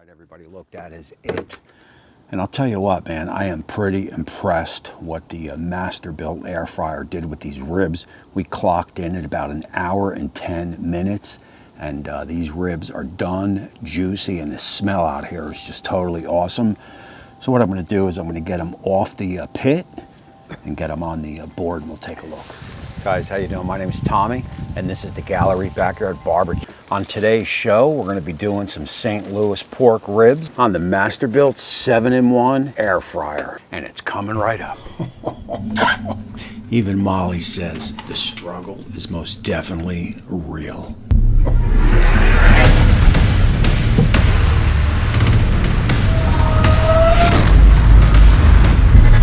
right, everybody, look, that is it. And I'll tell you what, man, I am pretty impressed what the Masterbuilt air fryer did with these ribs. We clocked in at about 1 hour and 10 minutes, and these ribs are done, juicy, and the smell out here is just totally awesome. So what I'm going to do is I'm going to get them off the pit and get them on the board, and we'll take a look. Guys, how you doing? My name is Tommy, and this is the Gallery Backyard Barbecue. On today's show, we're going to be doing some St. Louis pork ribs on the Masterbuilt 7-in-1 air fryer, and it's coming right up. Even Molly says the struggle is most definitely real.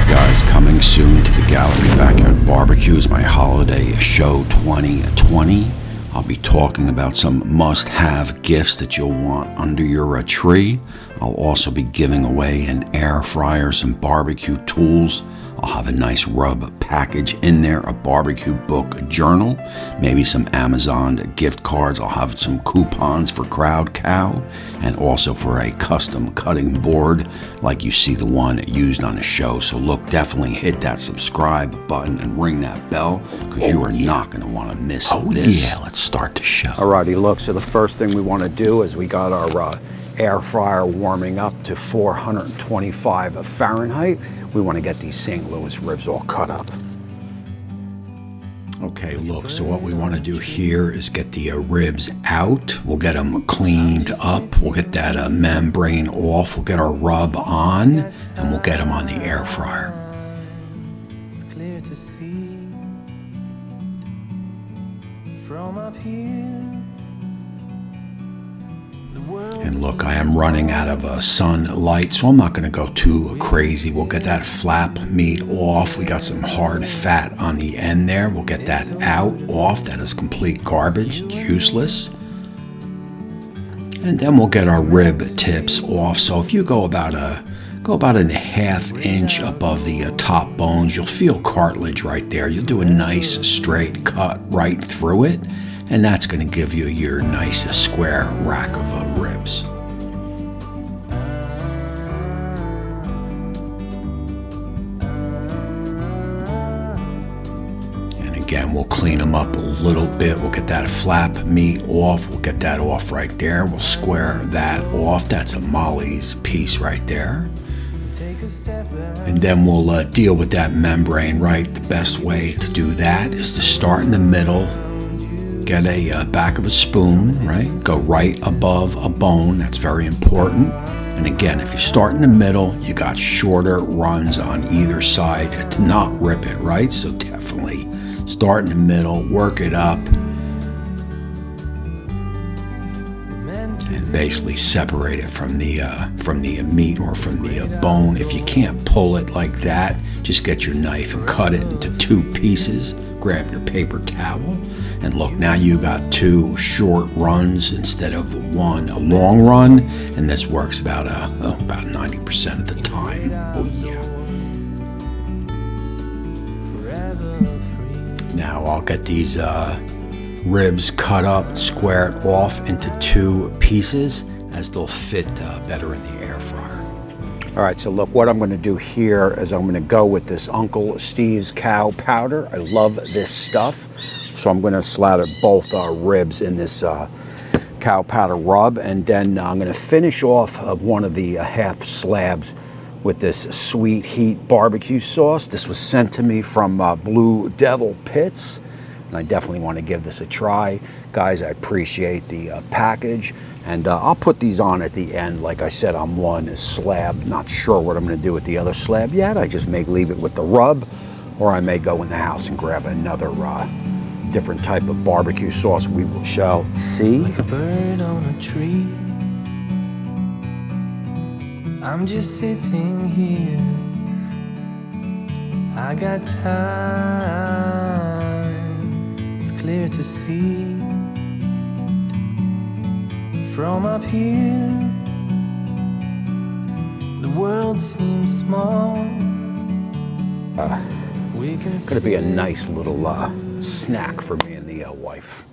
Guys, coming soon to the Gallery Backyard Barbecue is my holiday show 2020. I'll be talking about some must-have gifts that you'll want under your tree. I'll also be giving away an air fryer, some barbecue tools. I'll have a nice rub package in there, a barbecue book, a journal, maybe some Amazon gift cards. I'll have some coupons for Crowd Cow and also for a custom cutting board like you see the one used on the show. So look, definitely hit that subscribe button and ring that bell because you are not going to want to miss this. Yeah, let's start the show. Alrighty, look, so the first thing we want to do is we got our air fryer warming up to 425 Fahrenheit. We want to get these St. Louis ribs all cut up. Okay, look, so what we want to do here is get the ribs out. We'll get them cleaned up. We'll get that membrane off. We'll get our rub on, and we'll get them on the air fryer. It's clear to see from up here. And look, I am running out of sunlight, so I'm not going to go too crazy. We'll get that flap meat off. We got some hard fat on the end there. We'll get that off. That is complete garbage, it's useless. And then we'll get our rib tips off. So if you go about a ½ inch above the top bones, you'll feel cartilage right there. You'll do a nice straight cut right through it. And that's going to give you your nice square rack of ribs. And again, we'll clean them up a little bit. We'll get that flap meat off. We'll get that off right there. We'll square that off. That's a Molly's piece right there. And then we'll deal with that membrane, right? The best way to do that is to start in the middle. Get a back of a spoon, right? Go right above a bone. That's very important. And again, if you start in the middle, you got shorter runs on either side to not rip it, right? So definitely start in the middle, work it up, and basically separate it from the meat or from the bone. If you can't pull it like that, just get your knife and cut it into 2 pieces. Grab your paper towel. And look, now you got 2 short runs instead of 1 a long run, and this works about 90% of the time. Oh yeah. Now I'll get these ribs cut up, squared off into 2 pieces as they'll fit better in the air fryer. All right, so look, what I'm going to do here is I'm going to go with this Uncle Steve's cow powder. I love this stuff. So I'm going to slather both ribs in this cow powder rub, and then I'm going to finish off one of the half slabs with this Sweet Heat barbecue sauce. This was sent to me from Blue Devil Pits, and I definitely want to give this a try. Guys, I appreciate the package, and I'll put these on at the end. Like I said, on one slab. Not sure what I'm going to do with the other slab yet. I just may leave it with the rub, or I may go in the house and grab another different type of barbecue sauce. We shall see. Like a bird on a tree, I'm just sitting here. I got time. It's clear to see from up here. The world seems small. Gonna be a nice little snack for me and the wife.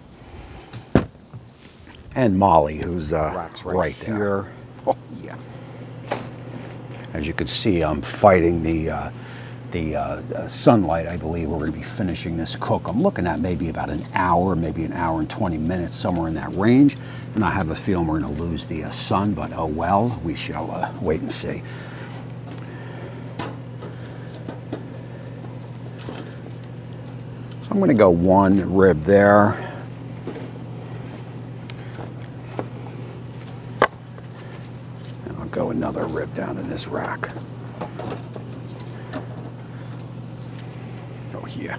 And Molly, who's right there. Oh, yeah. Yeah. As you can see, I'm fighting the sunlight. I believe we're going to be finishing this cook. I'm looking at maybe about an hour, maybe an hour and 20 minutes, somewhere in that range. And I have a feeling we're going to lose the sun, but oh well, we shall wait and see. So I'm going to go one rib there. Go another rib down in this rack. Oh yeah.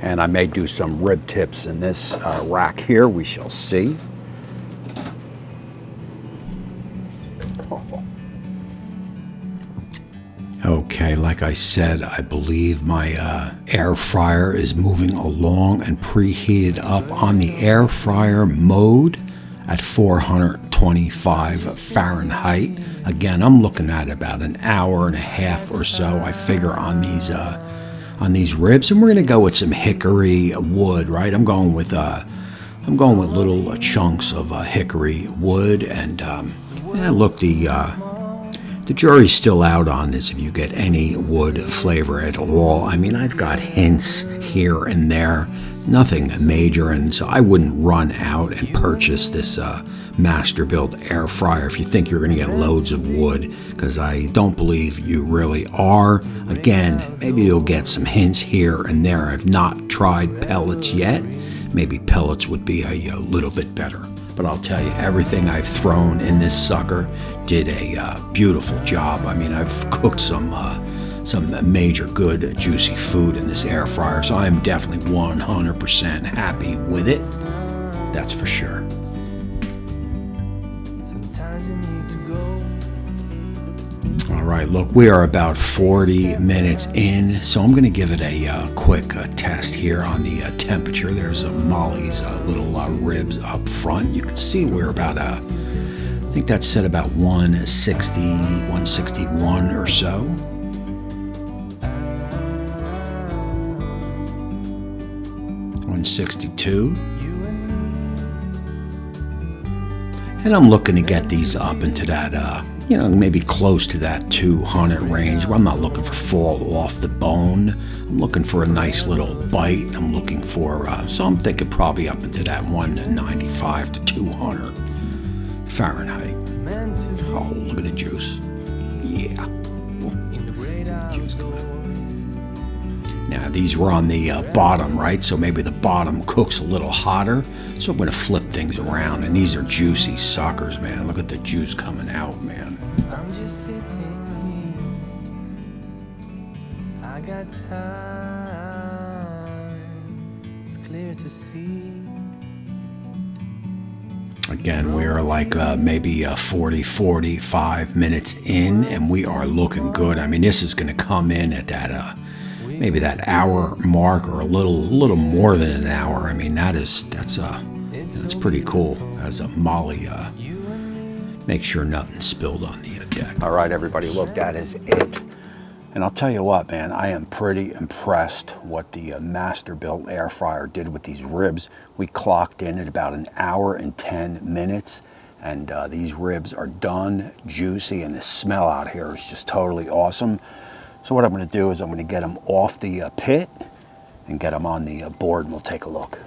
And I may do some rib tips in this rack here. We shall see. Okay, like I said, I believe my air fryer is moving along and preheated up on the air fryer mode at 425 Fahrenheit. Again, I'm looking at about an hour and a half or so, I figure, on these ribs, and we're gonna go with some hickory wood, right? I'm going with little chunks of hickory wood, and yeah, look, the jury's still out on this if you get any wood flavor at all. I mean, I've got hints here and there, nothing major, and so I wouldn't run out and purchase this Masterbuilt air fryer if you think you're going to get loads of wood, because I don't believe you really are. Again, maybe you'll get some hints here and there. I've not tried pellets yet. Maybe pellets would be a little bit better. But I'll tell you, everything I've thrown in this sucker did a beautiful job. I mean, I've cooked some major good juicy food in this air fryer, so I'm definitely 100% happy with it. That's for sure. Sometimes you need to go. All right, look, we are about 40 minutes in, so I'm going to give it a quick test here on the temperature. There's Molly's little ribs up front. You can see we're about I think that's set about 160, 161 or so. 162. And I'm looking to get these up into that, maybe close to that 200 range. Well, I'm not looking for fall off the bone. I'm looking for a nice little bite. I'm looking for, so I'm thinking probably up into that 195 to 200 Fahrenheit. Oh, look at the juice. Yeah. Juice coming out. Now, these were on the bottom, right? So maybe the bottom cooks a little hotter. So I'm going to flip things around. And these are juicy suckers, man. Look at the juice coming out, man. I'm just sitting here. I got time. It's clear to see. Again, we're like maybe 40, 45 minutes in, and we are looking good. I mean, this is going to come in at that maybe that hour mark, or a little more than an hour. I mean, that's pretty cool. As a Molly, make sure nothing spilled on the deck. All right, everybody, look, that is it. And I'll tell you what, man, I am pretty impressed what the Masterbuilt air fryer did with these ribs. We clocked in at about an hour and 10 minutes, and these ribs are done, juicy, and the smell out here is just totally awesome. So what I'm going to do is I'm going to get them off the pit and get them on the board, and we'll take a look.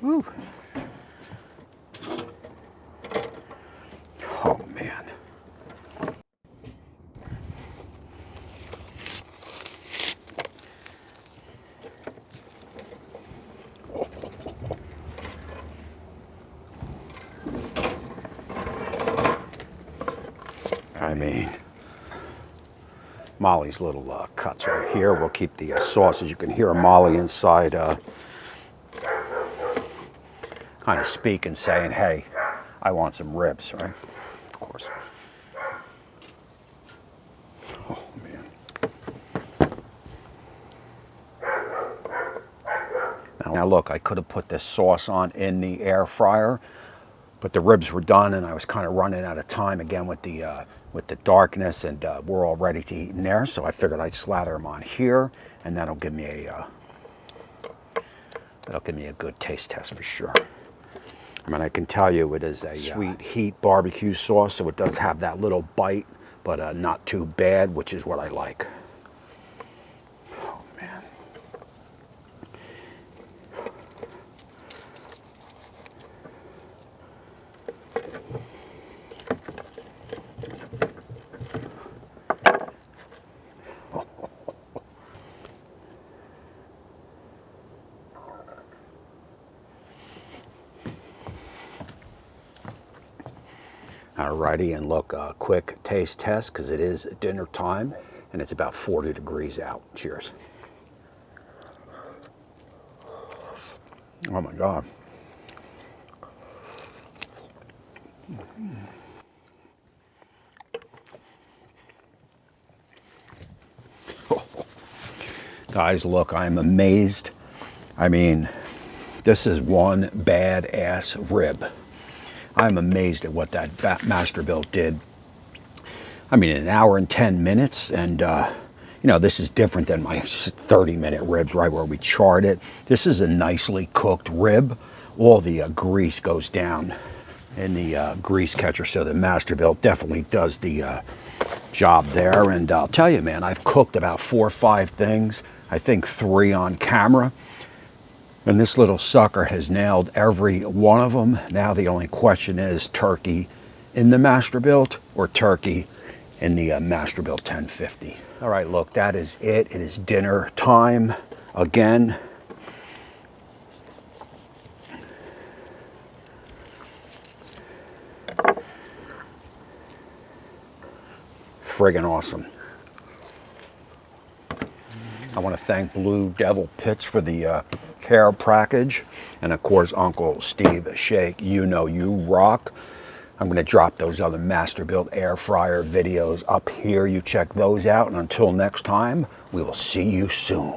Woo. Oh, man. I mean, Molly's little cuts right here. We'll keep the sausage. You can hear Molly inside kind of speaking, saying, hey, I want some ribs, right? Of course. Oh, man. Now look, I could have put this sauce on in the air fryer, but the ribs were done and I was kind of running out of time again with the darkness, and we're all ready to eat in there. So I figured I'd slather them on here, and that'll give me a good taste test for sure. I mean, I can tell you it is a sweet heat barbecue sauce, so it does have that little bite, but not too bad, which is what I like. Oh man. Alrighty, and look, a quick taste test because it is dinner time and it's about 40 degrees out. Cheers. Oh my God. Guys, look, I'm amazed. I mean, this is one badass rib. I'm amazed at what that Masterbuilt did. I mean, an hour and 10 minutes, and you know, this is different than my 30-minute ribs, right, where we charred it. This is a nicely cooked rib. All the grease goes down in the grease catcher, so the Masterbuilt definitely does the job there. And I'll tell you, man, I've cooked about 4 or 5 things, I think 3 on camera. And this little sucker has nailed every one of them. Now the only question is turkey in the Masterbuilt or turkey in the Masterbuilt 1050. All right, look, that is it. It is dinner time again. Friggin' awesome. I want to thank Blue Devil Pits for the care package, and of course Uncle Steve Shake. You know you rock. I'm going to drop those other Masterbuilt air fryer videos up here. You check those out, and until next time, we will see you soon.